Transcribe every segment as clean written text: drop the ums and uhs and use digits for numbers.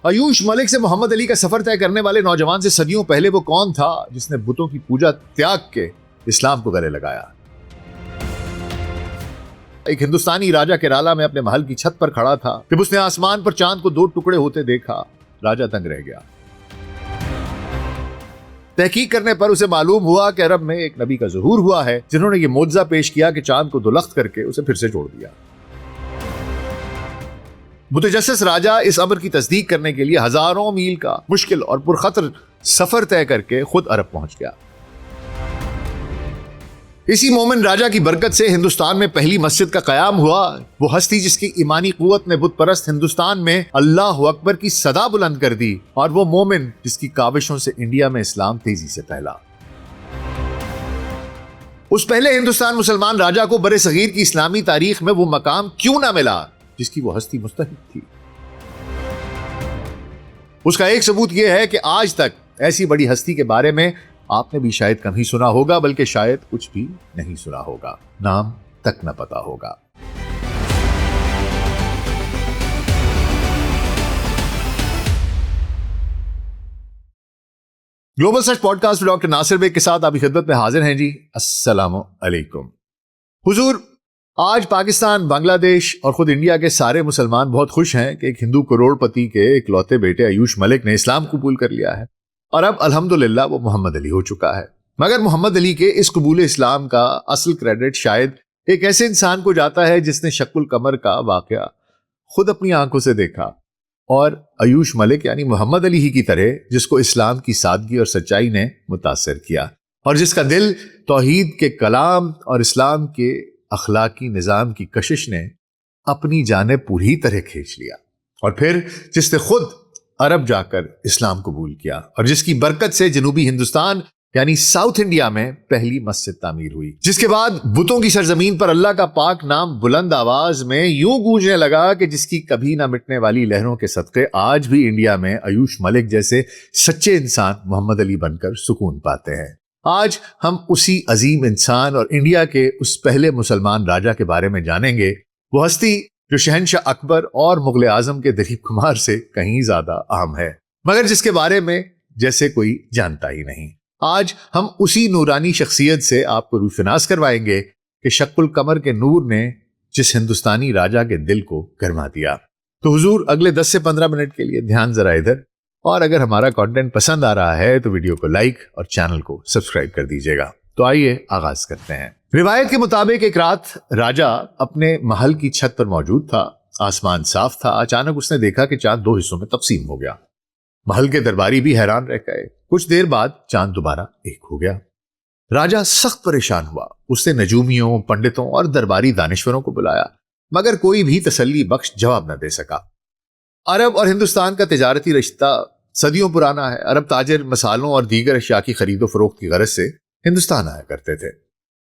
عیوش ملک سے محمد علی کا سفر طے کرنے والے نوجوان سے صدیوں پہلے وہ کون تھا جس نے بتوں کی پوجا تیاگ کے اسلام کو گلے لگایا؟ ایک ہندوستانی راجہ کیرالا میں اپنے محل کی چھت پر کھڑا تھا جب اس نے آسمان پر چاند کو 2 ٹکڑے ہوتے دیکھا۔ راجہ دنگ رہ گیا۔ تحقیق کرنے پر اسے معلوم ہوا کہ عرب میں ایک نبی کا ظہور ہوا ہے جنہوں نے یہ معجزہ پیش کیا کہ چاند کو 2 لخت کر کے اسے پھر سے جوڑ دیا۔ متجسس راجہ اس امر کی تصدیق کرنے کے لیے ہزاروں میل کا مشکل اور پرخطر سفر طے کر کے خود عرب پہنچ گیا۔ اسی مومن راجہ کی برکت سے ہندوستان میں پہلی مسجد کا قیام ہوا۔ وہ ہستی جس کی ایمانی قوت نے بت پرست ہندوستان میں اللہ اکبر کی صدا بلند کر دی، اور وہ مومن جس کی کاوشوں سے انڈیا میں اسلام تیزی سے پھیلا۔ اس پہلے ہندوستان مسلمان راجہ کو برِ صغیر کی اسلامی تاریخ میں وہ مقام کیوں نہ ملا جس کی وہ ہستی مستحق تھی؟ اس کا ایک ثبوت یہ ہے کہ آج تک ایسی بڑی ہستی کے بارے میں آپ نے بھی شاید کم ہی سنا ہوگا، بلکہ شاید کچھ بھی نہیں سنا ہوگا، نام تک نہ پتا ہوگا۔ Global search podcast doctor Nasir Baig کے ساتھ آپ کی خدمت میں حاضر ہیں جی۔ السلام علیکم حضور۔ آج پاکستان، بنگلہ دیش اور خود انڈیا کے سارے مسلمان بہت خوش ہیں کہ ایک ہندو کروڑ پتی کے اکلوتے بیٹے عیوش ملک نے اسلام قبول کر لیا ہے، اور اب الحمدللہ وہ محمد علی ہو چکا ہے۔ مگر محمد علی کے اس قبول اسلام کا اصل کریڈٹ شاید ایک ایسے انسان کو جاتا ہے جس نے شق القمر کا واقعہ خود اپنی آنکھوں سے دیکھا، اور عیوش ملک یعنی محمد علی ہی کی طرح جس کو اسلام کی سادگی اور سچائی نے متاثر کیا، اور جس کا دل توحید کے کلام اور اسلام کے اخلاقی نظام کی کشش نے اپنی جانب پوری طرح کھینچ لیا، اور پھر جس نے خود عرب جا کر اسلام قبول کیا، اور جس کی برکت سے جنوبی ہندوستان یعنی ساؤتھ انڈیا میں پہلی مسجد تعمیر ہوئی، جس کے بعد بتوں کی سرزمین پر اللہ کا پاک نام بلند آواز میں یوں گونجنے لگا کہ جس کی کبھی نہ مٹنے والی لہروں کے صدقے آج بھی انڈیا میں عیوش ملک جیسے سچے انسان محمد علی بن کر سکون پاتے ہیں۔ آج ہم اسی عظیم انسان اور انڈیا کے اس پہلے مسلمان راجہ کے بارے میں جانیں گے، وہ ہستی جو شہنشاہ اکبر اور مغل اعظم کے دلیپ کمار سے کہیں زیادہ اہم ہے، مگر جس کے بارے میں جیسے کوئی جانتا ہی نہیں۔ آج ہم اسی نورانی شخصیت سے آپ کو روشناس کروائیں گے کہ شق القمر کے نور نے جس ہندوستانی راجہ کے دل کو گرما دیا۔ تو حضور اگلے 10 سے 15 منٹ کے لیے دھیان ذرا ادھر، اور اگر ہمارا کنٹینٹ پسند آ رہا ہے تو ویڈیو کو لائک اور چینل کو سبسکرائب کر دیجیے گا۔ تو آئیے آغاز کرتے ہیں۔ روایت کے مطابق ایک رات راجہ اپنے محل کی چھت پر موجود تھا، آسمان صاف تھا۔ اچانک اس نے دیکھا کہ چاند 2 حصوں میں تقسیم ہو گیا۔ محل کے درباری بھی حیران رہ گئے۔ کچھ دیر بعد چاند دوبارہ ایک ہو گیا۔ راجہ سخت پریشان ہوا۔ اس نے نجومیوں، پنڈتوں اور درباری دانشوروں کو بلایا، مگر کوئی بھی تسلی بخش جواب نہ دے سکا۔ عرب اور ہندوستان کا تجارتی رشتہ صدیوں پرانا ہے۔ عرب تاجر مسالوں اور دیگر اشیاء کی خرید و فروخت کی غرض سے ہندوستان آیا کرتے تھے۔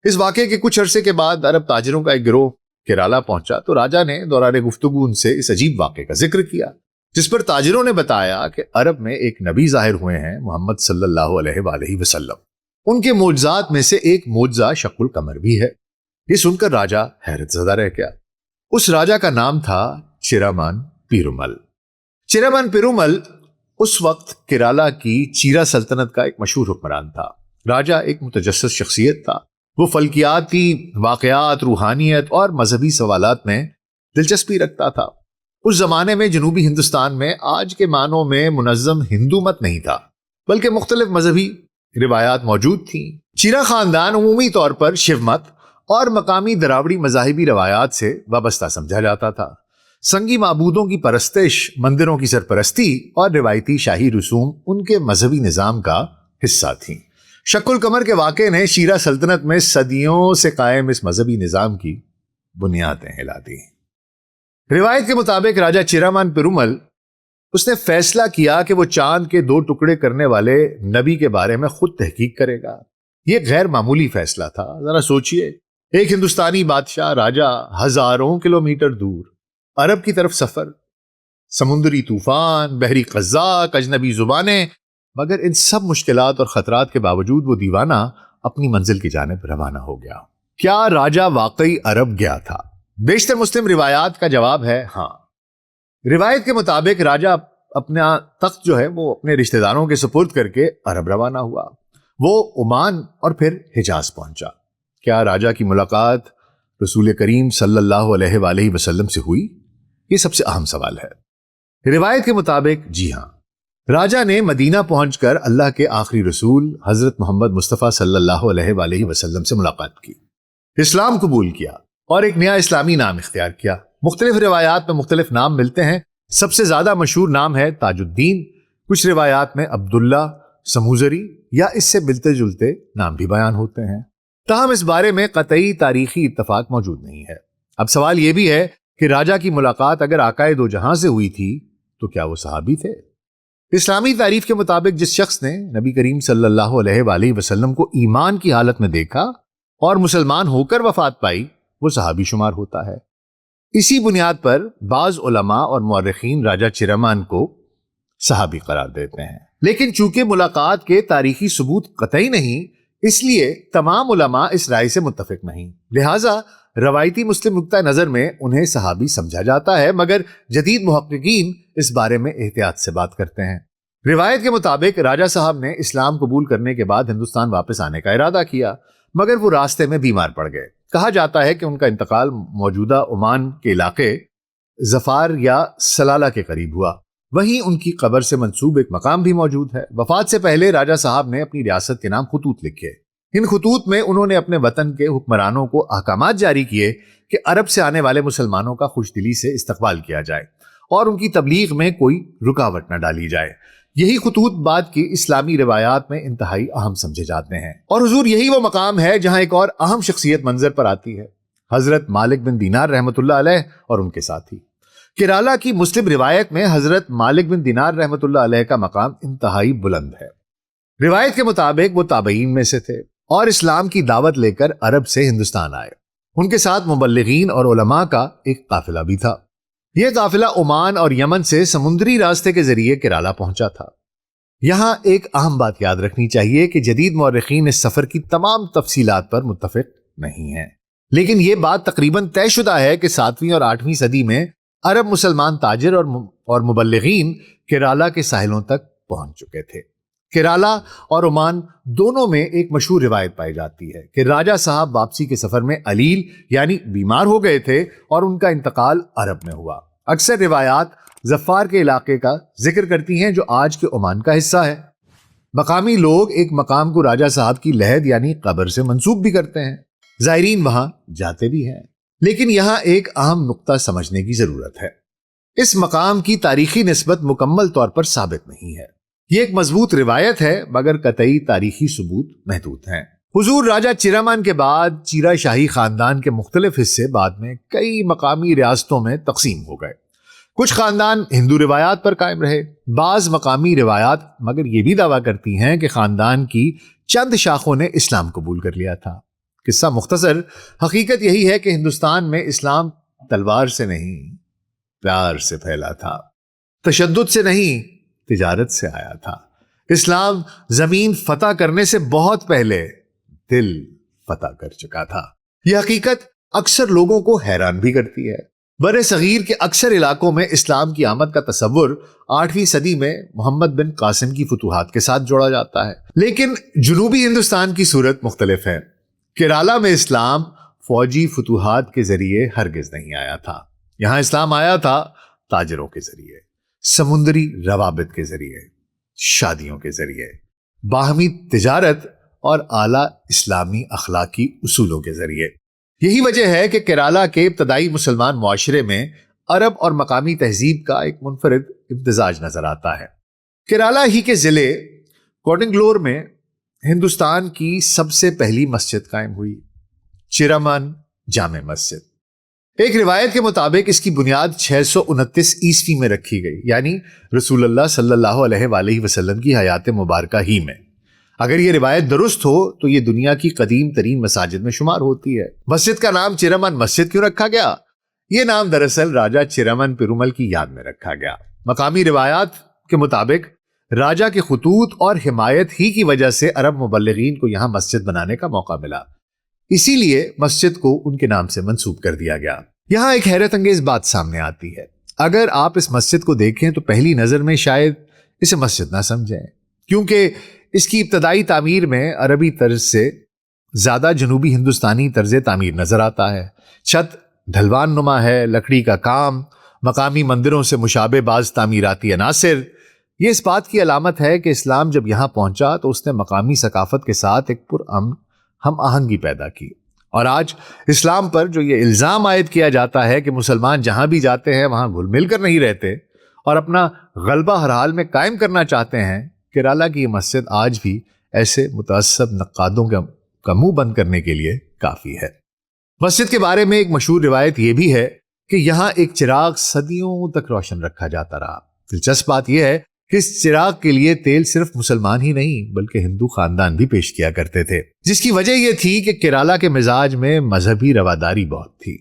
اس واقعے کے کچھ عرصے کے بعد عرب تاجروں کا ایک گروہ کیرالا پہنچا تو راجہ نے دوران گفتگو ان سے اس عجیب واقعے کا ذکر کیا، جس پر تاجروں نے بتایا کہ عرب میں ایک نبی ظاہر ہوئے ہیں، محمد صلی اللہ علیہ وآلہ وسلم۔ ان کے معجزات میں سے ایک معجزہ شق القمر بھی ہے۔ یہ سن کر راجہ حیرت زدہ رہ گیا۔ اس راجہ کا نام تھا چیرامان پیرومل۔ چیرامان پیرومل اس وقت کیرالا کی چیرا سلطنت کا ایک مشہور حکمران تھا۔ راجہ ایک متجسس شخصیت تھا۔ وہ فلکیاتی واقعات، روحانیت اور مذہبی سوالات میں دلچسپی رکھتا تھا۔ اس زمانے میں جنوبی ہندوستان میں آج کے معنوں میں منظم ہندو مت نہیں تھا، بلکہ مختلف مذہبی روایات موجود تھیں۔ چیرا خاندان عمومی طور پر شیو مت اور مقامی دراوڑی مذاہبی روایات سے وابستہ سمجھا جاتا تھا۔ سنگی معبودوں کی پرستش، مندروں کی سرپرستی اور روایتی شاہی رسوم ان کے مذہبی نظام کا حصہ تھیں۔ شق القمر کے واقعے نے شیرا سلطنت میں صدیوں سے قائم اس مذہبی نظام کی بنیادیں ہلا دی۔ روایت کے مطابق راجہ چیرامان پیرومل اس نے فیصلہ کیا کہ وہ چاند کے 2 ٹکڑے کرنے والے نبی کے بارے میں خود تحقیق کرے گا۔ یہ غیر معمولی فیصلہ تھا۔ ذرا سوچئے، ایک ہندوستانی بادشاہ راجہ ہزاروں کلومیٹر دور عرب کی طرف سفر، سمندری طوفان، بحری قزاق، اجنبی زبانیں، مگر ان سب مشکلات اور خطرات کے باوجود وہ دیوانہ اپنی منزل کی جانب روانہ ہو گیا۔ کیا راجہ واقعی عرب گیا تھا؟ بیشتر مسلم روایات کا جواب ہے ہاں۔ روایت کے مطابق راجہ اپنا تخت جو ہے وہ اپنے رشتہ داروں کے سپرد کر کے عرب روانہ ہوا۔ وہ عمان اور پھر حجاز پہنچا۔ کیا راجہ کی ملاقات رسول کریم صلی اللہ علیہ وآلہ وسلم سے ہوئی؟ یہ سب سے اہم سوال ہے۔ روایت کے مطابق جی ہاں، راجہ نے مدینہ پہنچ کر اللہ کے آخری رسول حضرت محمد مصطفیٰ صلی اللہ علیہ وآلہ وسلم سے ملاقات کی، اسلام قبول کیا اور ایک نیا اسلامی نام اختیار کیا۔ مختلف روایات میں مختلف نام ملتے ہیں۔ سب سے زیادہ مشہور نام ہے تاج الدین، کچھ روایات میں عبداللہ، سموزری یا اس سے ملتے جلتے نام بھی بیان ہوتے ہیں۔ تاہم اس بارے میں قطعی تاریخی اتفاق موجود نہیں ہے۔ اب سوال یہ بھی ہے کہ راجہ کی ملاقات اگر آقائے دو جہاں سے ہوئی تھی تو کیا وہ صحابی تھے؟ اسلامی تعریف کے مطابق جس شخص نے نبی کریم صلی اللہ علیہ وآلہ وسلم کو ایمان کی حالت میں دیکھا اور مسلمان ہو کر وفات پائی وہ صحابی شمار ہوتا ہے۔ اسی بنیاد پر بعض علماء اور مورخین راجہ چرمان کو صحابی قرار دیتے ہیں، لیکن چونکہ ملاقات کے تاریخی ثبوت قطعی نہیں، اس لیے تمام علماء اس رائے سے متفق نہیں، لہٰذا روایتی مسلم نقطہ نظر میں انہیں صحابی سمجھا جاتا ہے، مگر جدید محققین اس بارے میں احتیاط سے بات کرتے ہیں۔ روایت کے مطابق راجہ صاحب نے اسلام قبول کرنے کے بعد ہندوستان واپس آنے کا ارادہ کیا، مگر وہ راستے میں بیمار پڑ گئے۔ کہا جاتا ہے کہ ان کا انتقال موجودہ عمان کے علاقے ظفار یا سلالہ کے قریب ہوا، وہیں ان کی قبر سے منسوب ایک مقام بھی موجود ہے۔ وفات سے پہلے راجہ صاحب نے اپنی ریاست کے نام خطوط لکھے۔ ان خطوط میں انہوں نے اپنے وطن کے حکمرانوں کو احکامات جاری کیے کہ عرب سے آنے والے مسلمانوں کا خوش دلی سے استقبال کیا جائے اور ان کی تبلیغ میں کوئی رکاوٹ نہ ڈالی جائے۔ یہی خطوط بعد کی اسلامی روایات میں انتہائی اہم سمجھے جاتے ہیں، اور حضور یہی وہ مقام ہے جہاں ایک اور اہم شخصیت منظر پر آتی ہے، حضرت مالک بن دینار رحمۃ اللہ علیہ اور ان کے ساتھی۔ کیرالہ کی مسلم روایت میں حضرت مالک بن دینار رحمۃ اللہ علیہ کا مقام انتہائی بلند ہے۔ روایت کے مطابق وہ تابعین میں سے تھے اور اسلام کی دعوت لے کر عرب سے ہندوستان آئے۔ ان کے ساتھ مبلغین اور علماء کا ایک قافلہ بھی تھا۔ یہ قافلہ عمان اور یمن سے سمندری راستے کے ذریعے کیرالہ پہنچا تھا۔ یہاں ایک اہم بات یاد رکھنی چاہیے کہ جدید مورخین اس سفر کی تمام تفصیلات پر متفق نہیں ہیں، لیکن یہ بات تقریباً طے شدہ ہے کہ 7ویں اور 8ویں صدی میں عرب مسلمان تاجر اور مبلغین کیرالہ کے ساحلوں تک پہنچ چکے تھے۔ کیرالہ اور عمان دونوں میں ایک مشہور روایت پائی جاتی ہے کہ راجہ صاحب واپسی کے سفر میں علیل یعنی بیمار ہو گئے تھے اور ان کا انتقال عرب میں ہوا۔ اکثر روایات ظفار کے علاقے کا ذکر کرتی ہیں جو آج کے عمان کا حصہ ہے۔ مقامی لوگ ایک مقام کو راجہ صاحب کی لحد یعنی قبر سے منسوب بھی کرتے ہیں، زائرین وہاں جاتے بھی ہیں، لیکن یہاں ایک اہم نقطہ سمجھنے کی ضرورت ہے۔ اس مقام کی تاریخی نسبت مکمل طور پر ثابت نہیں ہے۔ یہ ایک مضبوط روایت ہے مگر قطعی تاریخی ثبوت محدود ہیں۔ حضور راجہ چیرمان کے بعد چیرا شاہی خاندان کے مختلف حصے بعد میں کئی مقامی ریاستوں میں تقسیم ہو گئے۔ کچھ خاندان ہندو روایات پر قائم رہے۔ بعض مقامی روایات مگر یہ بھی دعویٰ کرتی ہیں کہ خاندان کی چند شاخوں نے اسلام قبول کر لیا تھا۔ قصہ مختصر، حقیقت یہی ہے کہ ہندوستان میں اسلام تلوار سے نہیں پیار سے پھیلا تھا، تشدد سے نہیں تجارت سے آیا تھا۔ اسلام زمین فتح کرنے سے بہت پہلے دل فتح کر چکا تھا۔ یہ حقیقت اکثر لوگوں کو حیران بھی کرتی ہے۔ بر صغیر کے اکثر علاقوں میں اسلام کی آمد کا تصور 8ویں صدی میں محمد بن قاسم کی فتوحات کے ساتھ جوڑا جاتا ہے، لیکن جنوبی ہندوستان کی صورت مختلف ہے۔ کیرالہ میں اسلام فوجی فتوحات کے ذریعے ہرگز نہیں آیا تھا۔ یہاں اسلام آیا تھا تاجروں کے ذریعے، سمندری روابط کے ذریعے، شادیوں کے ذریعے، باہمی تجارت اور اعلیٰ اسلامی اخلاقی اصولوں کے ذریعے۔ یہی وجہ ہے کہ کیرالہ کے ابتدائی مسلمان معاشرے میں عرب اور مقامی تہذیب کا ایک منفرد امتزاج نظر آتا ہے۔ کیرالہ ہی کے ضلع کوڈنگلور میں ہندوستان کی سب سے پہلی مسجد قائم ہوئی، چیرمان جامع مسجد۔ ایک روایت کے مطابق اس کی بنیاد 629 عیسوی میں رکھی گئی، یعنی رسول اللہ صلی اللہ علیہ وآلہ وسلم کی حیات مبارکہ ہی میں۔ اگر یہ روایت درست ہو تو یہ دنیا کی قدیم ترین مساجد میں شمار ہوتی ہے۔ مسجد کا نام چیرمان مسجد کیوں رکھا گیا؟ یہ نام دراصل راجہ چیرمان پیرومل کی یاد میں رکھا گیا۔ مقامی روایات کے مطابق راجہ کے خطوط اور حمایت ہی کی وجہ سے عرب مبلغین کو یہاں مسجد بنانے کا موقع ملا، اسی لیے مسجد کو ان کے نام سے منسوب کر دیا گیا۔ یہاں ایک حیرت انگیز بات سامنے آتی ہے۔ اگر آپ اس مسجد کو دیکھیں تو پہلی نظر میں شاید اسے مسجد نہ سمجھیں، کیونکہ اس کی ابتدائی تعمیر میں عربی طرز سے زیادہ جنوبی ہندوستانی طرز تعمیر نظر آتا ہے۔ چھت ڈھلوان نما ہے، لکڑی کا کام، مقامی مندروں سے مشابہ بعض تعمیراتی عناصر۔ یہ اس بات کی علامت ہے کہ اسلام جب یہاں پہنچا تو اس نے مقامی ثقافت کے ساتھ ایک پرامن ہم آہنگی پیدا کی، اور آج اسلام پر جو یہ الزام عائد کیا جاتا ہے کہ مسلمان جہاں بھی جاتے ہیں وہاں گھل مل کر نہیں رہتے اور اپنا غلبہ ہر حال میں قائم کرنا چاہتے ہیں، کیرالہ کی یہ مسجد آج بھی ایسے متعصب نقادوں کا منہ بند کرنے کے لیے کافی ہے۔ مسجد کے بارے میں ایک مشہور روایت یہ بھی ہے کہ یہاں ایک چراغ صدیوں تک روشن رکھا جاتا رہا۔ دلچسپ بات یہ ہے کہ اس چراغ کے لیے تیل صرف مسلمان ہی نہیں بلکہ ہندو خاندان بھی پیش کیا کرتے تھے، جس کی وجہ یہ تھی کہ کیرالہ کے مزاج میں مذہبی رواداری بہت تھی،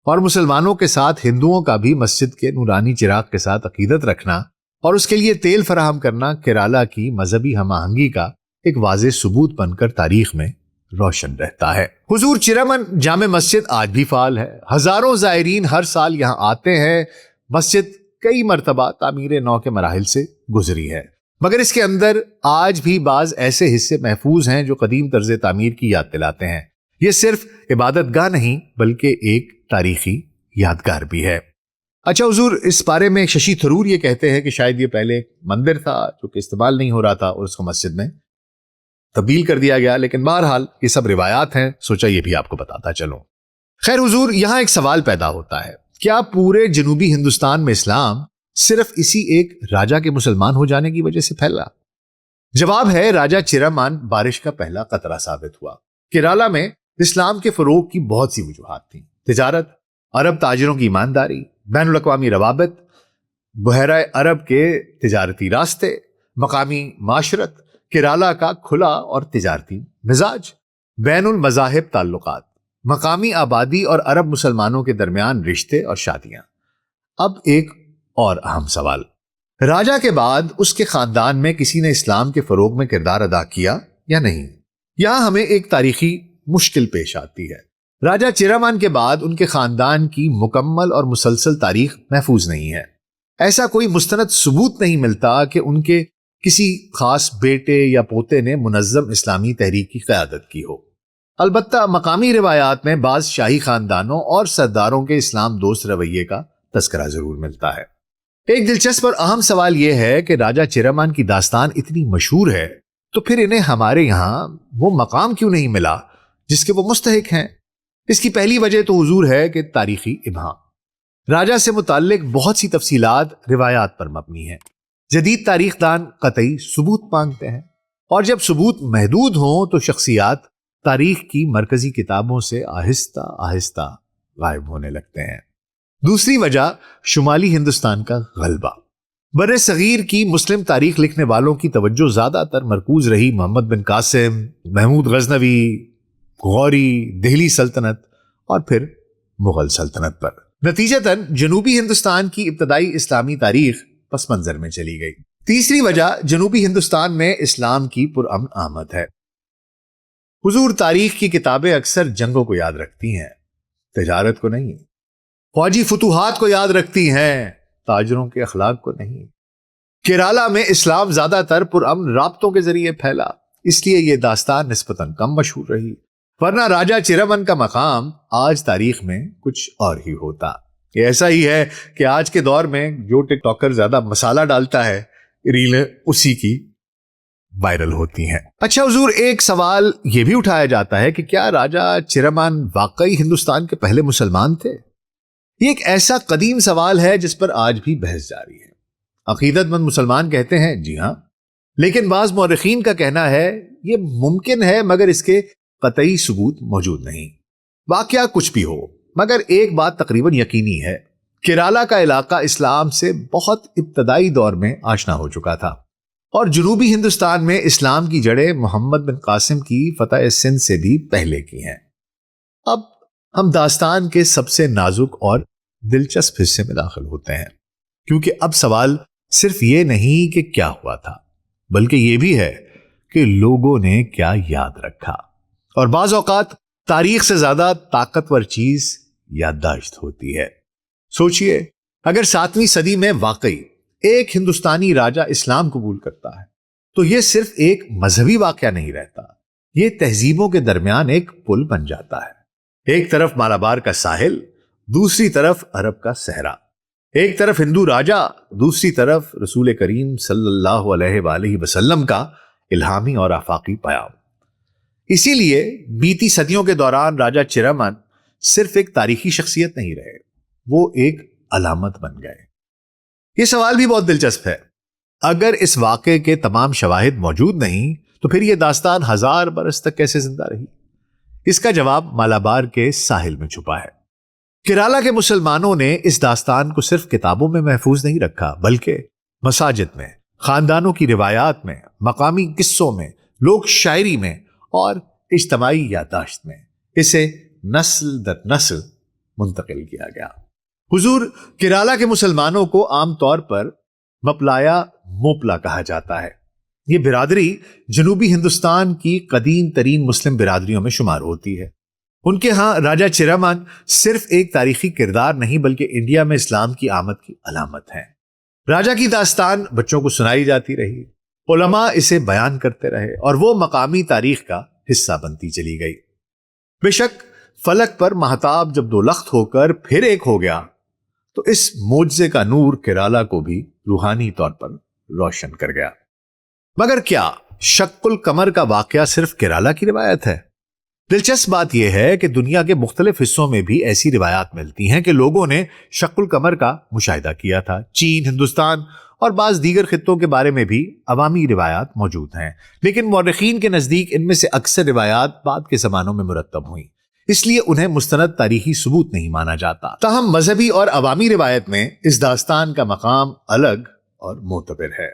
اور مسلمانوں کے ساتھ ہندوؤں کا بھی مسجد کے نورانی چراغ کے ساتھ عقیدت رکھنا اور اس کے لیے تیل فراہم کرنا کیرالہ کی مذہبی ہم آہنگی کا ایک واضح ثبوت بن کر تاریخ میں روشن رہتا ہے۔ حضور چرمن جامع مسجد آج بھی فعال ہے، ہزاروں زائرین ہر سال یہاں آتے ہیں۔ مسجد کئی مرتبہ تعمیر نو کے مراحل سے گزری ہے، مگر اس کے اندر آج بھی بعض ایسے حصے محفوظ ہیں جو قدیم طرز تعمیر کی یاد دلاتے ہیں۔ یہ صرف عبادت گاہ نہیں بلکہ ایک تاریخی یادگار بھی ہے۔ اچھا حضور، اس بارے میں ششی تھرور یہ کہتے ہیں کہ شاید یہ پہلے ایک مندر تھا جو کہ استعمال نہیں ہو رہا تھا اور اس کو مسجد میں تبدیل کر دیا گیا، لیکن بہرحال یہ سب روایات ہیں، سوچا یہ بھی آپ کو بتاتا چلوں۔ خیر حضور، یہاں ایک سوال پیدا ہوتا ہے، کیا پورے جنوبی ہندوستان میں اسلام صرف اسی ایک راجا کے مسلمان ہو جانے کی وجہ سے پھیلا؟ جواب ہے، راجا چرمان بارش کا پہلا قطرہ ثابت ہوا۔ کیرالہ میں اسلام کے فروغ کی بہت سی وجوہات تھیں: تجارت، عرب تاجروں کی ایمانداری، بین الاقوامی روابط، بحیرہ عرب کے تجارتی راستے، مقامی معاشرت، کیرالہ کا کھلا اور تجارتی مزاج، بین المذاہب تعلقات، مقامی آبادی اور عرب مسلمانوں کے درمیان رشتے اور شادیاں۔ اب ایک اور اہم سوال، راجا کے بعد اس کے خاندان میں کسی نے اسلام کے فروغ میں کردار ادا کیا یا نہیں؟ یہاں ہمیں ایک تاریخی مشکل پیش آتی ہے۔ راجا چرمان کے بعد ان کے خاندان کی مکمل اور مسلسل تاریخ محفوظ نہیں ہے۔ ایسا کوئی مستند ثبوت نہیں ملتا کہ ان کے کسی خاص بیٹے یا پوتے نے منظم اسلامی تحریک کی قیادت کی ہو۔ البتہ مقامی روایات میں بعض شاہی خاندانوں اور سرداروں کے اسلام دوست رویے کا تذکرہ ضرور ملتا ہے۔ ایک دلچسپ اور اہم سوال یہ ہے کہ راجا چرمان کی داستان اتنی مشہور ہے تو پھر انہیں ہمارے یہاں وہ مقام کیوں نہیں ملا جس کے وہ مستحق ہیں؟ اس کی پہلی وجہ تو حضور ہے کہ تاریخی ابہام۔ راجا سے متعلق بہت سی تفصیلات روایات پر مبنی ہیں۔ جدید تاریخ دان قطعی ثبوت مانگتے ہیں، اور جب ثبوت محدود ہوں تو شخصیات تاریخ کی مرکزی کتابوں سے آہستہ آہستہ غائب ہونے لگتے ہیں۔ دوسری وجہ شمالی ہندوستان کا غلبہ۔ بر صغیر کی مسلم تاریخ لکھنے والوں کی توجہ زیادہ تر مرکوز رہی محمد بن قاسم، محمود غزنوی، غوری، دہلی سلطنت اور پھر مغل سلطنت پر۔ نتیجتاً جنوبی ہندوستان کی ابتدائی اسلامی تاریخ پس منظر میں چلی گئی۔ تیسری وجہ جنوبی ہندوستان میں اسلام کی پرامن آمد ہے۔ حضور، تاریخ کی کتابیں اکثر جنگوں کو یاد رکھتی ہیں، تجارت کو نہیں۔ فوجی فتوحات کو یاد رکھتی ہیں، تاجروں کے اخلاق کو نہیں۔ کیرالہ میں اسلام زیادہ تر پرامن رابطوں کے ذریعے پھیلا، اس لیے یہ داستان نسبتاً کم مشہور رہی، ورنہ راجا چرمن کا مقام آج تاریخ میں کچھ اور ہی ہوتا۔ یہ ایسا ہی ہے کہ آج کے دور میں جو ٹک ٹاکر زیادہ مسالہ ڈالتا ہے، ریلیں اسی کی وائرل ہوتی ہیں۔ اچھا حضور، ایک سوال یہ بھی اٹھایا جاتا ہے کہ کیا راجا چرمان واقعی ہندوستان کے پہلے مسلمان تھے؟ یہ ایک ایسا قدیم سوال ہے جس پر آج بھی بحث جاری ہے۔ عقیدت مند مسلمان کہتے ہیں جی ہاں، لیکن بعض مورخین کا کہنا ہے یہ ممکن ہے مگر اس کے قطعی ثبوت موجود نہیں۔ واقعہ کچھ بھی ہو، مگر ایک بات تقریباً یقینی ہے، کیرالہ کا علاقہ اسلام سے بہت ابتدائی دور میں آشنا ہو چکا تھا، اور جنوبی ہندوستان میں اسلام کی جڑیں محمد بن قاسم کی فتح سندھ سے بھی پہلے کی ہیں۔ اب ہم داستان کے سب سے نازک اور دلچسپ حصے میں داخل ہوتے ہیں، کیونکہ اب سوال صرف یہ نہیں کہ کیا ہوا تھا، بلکہ یہ بھی ہے کہ لوگوں نے کیا یاد رکھا۔ اور بعض اوقات تاریخ سے زیادہ طاقتور چیز یادداشت ہوتی ہے۔ سوچئے، اگر 7ویں صدی میں واقعی ایک ہندوستانی راجا اسلام قبول کرتا ہے تو یہ صرف ایک مذہبی واقعہ نہیں رہتا، یہ تہذیبوں کے درمیان ایک پل بن جاتا ہے۔ ایک طرف مالابار کا ساحل، دوسری طرف عرب کا صحرا، ایک طرف ہندو راجا، دوسری طرف رسول کریم صلی اللہ علیہ وآلہ وسلم کا الہامی اور آفاقی پیام۔ اسی لیے بیتی صدیوں کے دوران راجا چیرامن صرف ایک تاریخی شخصیت نہیں رہے، وہ ایک علامت بن گئے۔ یہ سوال بھی بہت دلچسپ ہے، اگر اس واقعے کے تمام شواہد موجود نہیں تو پھر یہ داستان 1000 برس تک کیسے زندہ رہی؟ اس کا جواب مالابار کے ساحل میں چھپا ہے۔ کیرالا کے مسلمانوں نے اس داستان کو صرف کتابوں میں محفوظ نہیں رکھا، بلکہ مساجد میں، خاندانوں کی روایات میں، مقامی قصوں میں، لوک شاعری میں اور اجتماعی یادداشت میں اسے نسل در نسل منتقل کیا گیا۔ حضور، کیرالا کے مسلمانوں کو عام طور پر مپلایا موپلا کہا جاتا ہے۔ یہ برادری جنوبی ہندوستان کی قدیم ترین مسلم برادریوں میں شمار ہوتی ہے۔ ان کے ہاں راجا چیرامن صرف ایک تاریخی کردار نہیں بلکہ انڈیا میں اسلام کی آمد کی علامت ہے۔ راجا کی داستان بچوں کو سنائی جاتی رہی، علماء اسے بیان کرتے رہے اور وہ مقامی تاریخ کا حصہ بنتی چلی گئی۔ بے شک فلک پر مہتاب جب دولخت ہو کر پھر ایک ہو گیا تو اس معجزے کا نور کیرالا کو بھی روحانی طور پر روشن کر گیا۔ مگر کیا شق القمر کا واقعہ صرف کیرالا کی روایت ہے؟ دلچسپ بات یہ ہے کہ دنیا کے مختلف حصوں میں بھی ایسی روایات ملتی ہیں کہ لوگوں نے شق القمر کا مشاہدہ کیا تھا۔ چین، ہندوستان اور بعض دیگر خطوں کے بارے میں بھی عوامی روایات موجود ہیں، لیکن مورخین کے نزدیک ان میں سے اکثر روایات بعد کے زمانوں میں مرتب ہوئیں، اس لیے انہیں مستند تاریخی ثبوت نہیں مانا جاتا۔ تاہم مذہبی اور عوامی روایت میں اس داستان کا مقام الگ اور معتبر ہے۔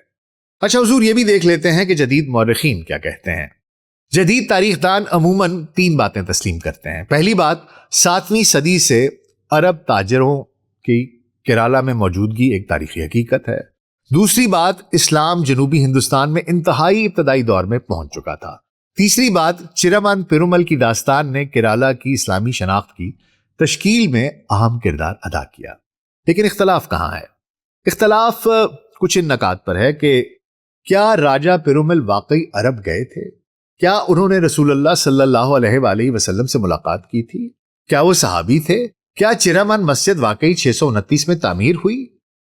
اچھا حضور، یہ بھی دیکھ لیتے ہیں کہ جدید مورخین کیا کہتے ہیں۔ جدید تاریخ دان عموماً 3 باتیں تسلیم کرتے ہیں۔ پہلی بات، 7ویں صدی سے عرب تاجروں کی کیرالا میں موجودگی ایک تاریخی حقیقت ہے۔ دوسری بات، اسلام جنوبی ہندوستان میں انتہائی ابتدائی دور میں پہنچ چکا تھا۔ تیسری بات، چیرامن پیرومل کی داستان نے کیرالا کی اسلامی شناخت کی تشکیل میں اہم کردار ادا کیا۔ لیکن اختلاف کہاں ہے؟ اختلاف کچھ ان نکات پر ہے کہ کیا راجا پیرومل واقعی عرب گئے تھے؟ کیا انہوں نے رسول اللہ صلی اللہ علیہ وآلہ وسلم سے ملاقات کی تھی؟ کیا وہ صحابی تھے؟ کیا چیرامن مسجد واقعی 629 میں تعمیر ہوئی؟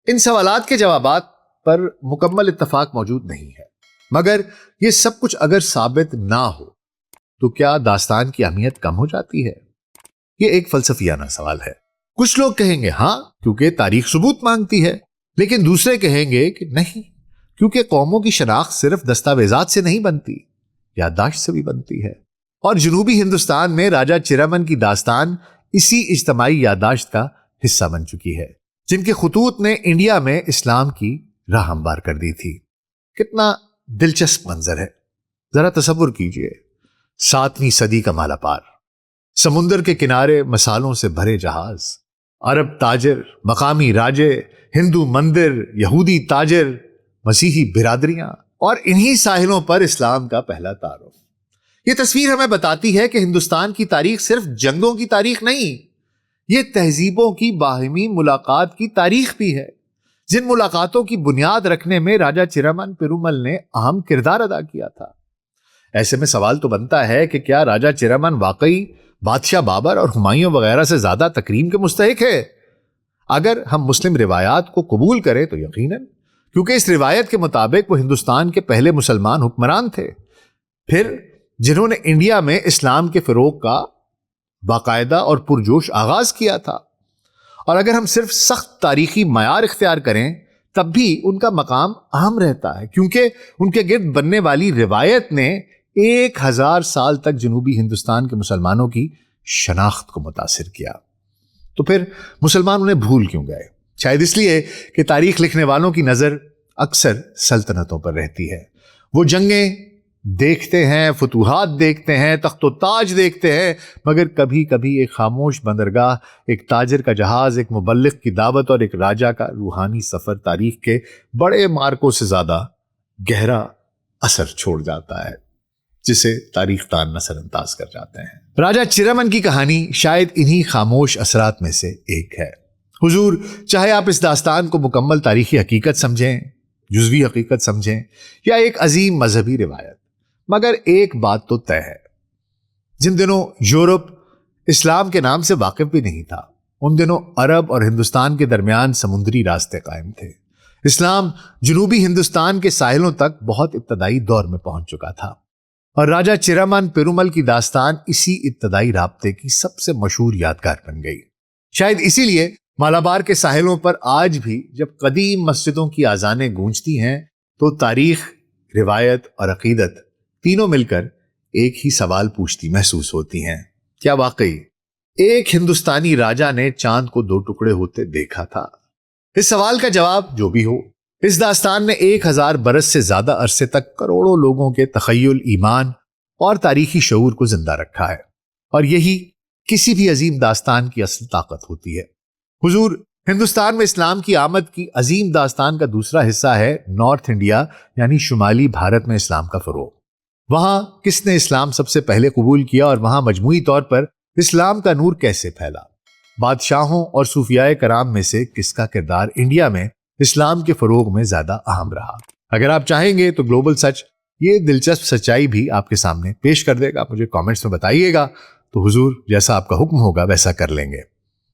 ان سوالات کے جوابات پر مکمل اتفاق موجود نہیں ہے، مگر یہ سب کچھ اگر ثابت نہ ہو تو کیا داستان کی اہمیت کم ہو جاتی ہے؟ یہ ایک فلسفیانہ سوال ہے۔ کچھ لوگ کہیں گے ہاں کیونکہ تاریخ ثبوت مانگتی ہے، لیکن دوسرے کہیں گے کہ نہیں، کیونکہ قوموں کی شناخت صرف دستاویزات سے نہیں بنتی، یادداشت سے بھی بنتی ہے۔ اور جنوبی ہندوستان میں راجا چیرامن کی داستان اسی اجتماعی یادداشت کا حصہ بن چکی ہے، جن کے خطوط نے انڈیا میں اسلام کی راہ ہموار کر دی تھی۔ کتنا دلچسپ منظر ہے، ذرا تصور کیجئے۔ 7ویں صدی کا مالابار، سمندر کے کنارے مسالوں سے بھرے جہاز، عرب تاجر، مقامی راجے، ہندو مندر، یہودی تاجر، مسیحی برادریاں اور انہی ساحلوں پر اسلام کا پہلا تعارف۔ یہ تصویر ہمیں بتاتی ہے کہ ہندوستان کی تاریخ صرف جنگوں کی تاریخ نہیں، یہ تہذیبوں کی باہمی ملاقات کی تاریخ بھی ہے، جن ملاقاتوں کی بنیاد رکھنے میں راجا چیرامن پیرومل نے اہم کردار ادا کیا تھا۔ ایسے میں سوال تو بنتا ہے کہ کیا راجا چیرامن واقعی بادشاہ بابر اور ہمایوں وغیرہ سے زیادہ تکریم کے مستحق ہے؟ اگر ہم مسلم روایات کو قبول کریں تو یقیناً، کیونکہ اس روایت کے مطابق وہ ہندوستان کے پہلے مسلمان حکمران تھے، پھر جنہوں نے انڈیا میں اسلام کے فروغ کا باقاعدہ اور پرجوش آغاز کیا تھا۔ اور اگر ہم صرف سخت تاریخی معیار اختیار کریں تب بھی ان کا مقام اہم رہتا ہے، کیونکہ ان کے گرد بننے والی روایت نے 1000 سال تک جنوبی ہندوستان کے مسلمانوں کی شناخت کو متاثر کیا۔ تو پھر مسلمان انہیں بھول کیوں گئے؟ شاید اس لیے کہ تاریخ لکھنے والوں کی نظر اکثر سلطنتوں پر رہتی ہے۔ وہ جنگیں دیکھتے ہیں، فتوحات دیکھتے ہیں، تخت و تاج دیکھتے ہیں، مگر کبھی کبھی ایک خاموش بندرگاہ، ایک تاجر کا جہاز، ایک مبلغ کی دعوت اور ایک راجہ کا روحانی سفر تاریخ کے بڑے مارکوں سے زیادہ گہرا اثر چھوڑ جاتا ہے، جسے تاریخ دان نظر انداز کر جاتے ہیں۔ راجا چیرامن کی کہانی شاید انہی خاموش اثرات میں سے ایک ہے۔ حضور، چاہے آپ اس داستان کو مکمل تاریخی حقیقت سمجھیں، جزوی حقیقت سمجھیں یا ایک عظیم مذہبی روایت، مگر ایک بات تو طے ہے، جن دنوں یورپ اسلام کے نام سے واقف بھی نہیں تھا، ان دنوں عرب اور ہندوستان کے درمیان سمندری راستے قائم تھے۔ اسلام جنوبی ہندوستان کے ساحلوں تک بہت ابتدائی دور میں پہنچ چکا تھا، اور راجا چیرامن پیرومل کی داستان اسی ابتدائی رابطے کی سب سے مشہور یادگار بن گئی۔ شاید اسی لیے مالابار کے ساحلوں پر آج بھی جب قدیم مسجدوں کی اذانیں گونجتی ہیں تو تاریخ، روایت اور عقیدت تینوں مل کر ایک ہی سوال پوچھتی محسوس ہوتی ہیں: کیا واقعی ایک ہندوستانی راجا نے چاند کو 2 ٹکڑے ہوتے دیکھا تھا؟ اس سوال کا جواب جو بھی ہو، اس داستان نے 1000 برس سے زیادہ عرصے تک کروڑوں لوگوں کے تخیل، ایمان اور تاریخی شعور کو زندہ رکھا ہے، اور یہی کسی بھی عظیم داستان کی اصل طاقت ہوتی ہے۔ حضور، ہندوستان میں اسلام کی آمد کی عظیم داستان کا دوسرا حصہ ہے نارتھ انڈیا، یعنی شمالی بھارت میں اسلام کا فروغ۔ وہاں کس نے اسلام سب سے پہلے قبول کیا اور وہاں مجموعی طور پر اسلام کا نور کیسے پھیلا؟ بادشاہوں اور صوفیاء کرام میں سے کس کا کردار انڈیا میں اسلام کے فروغ میں زیادہ اہم رہا؟ اگر آپ چاہیں گے تو گلوبل سچ یہ دلچسپ سچائی بھی آپ کے سامنے پیش کر دے گا، مجھے کامنٹس میں بتائیے گا، تو حضور جیسا آپ کا حکم ہوگا ویسا کر لیں گے۔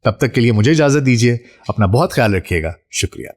تب تک کے لیے مجھے اجازت دیجیے، اپنا بہت خیال رکھیے گا، شکریہ۔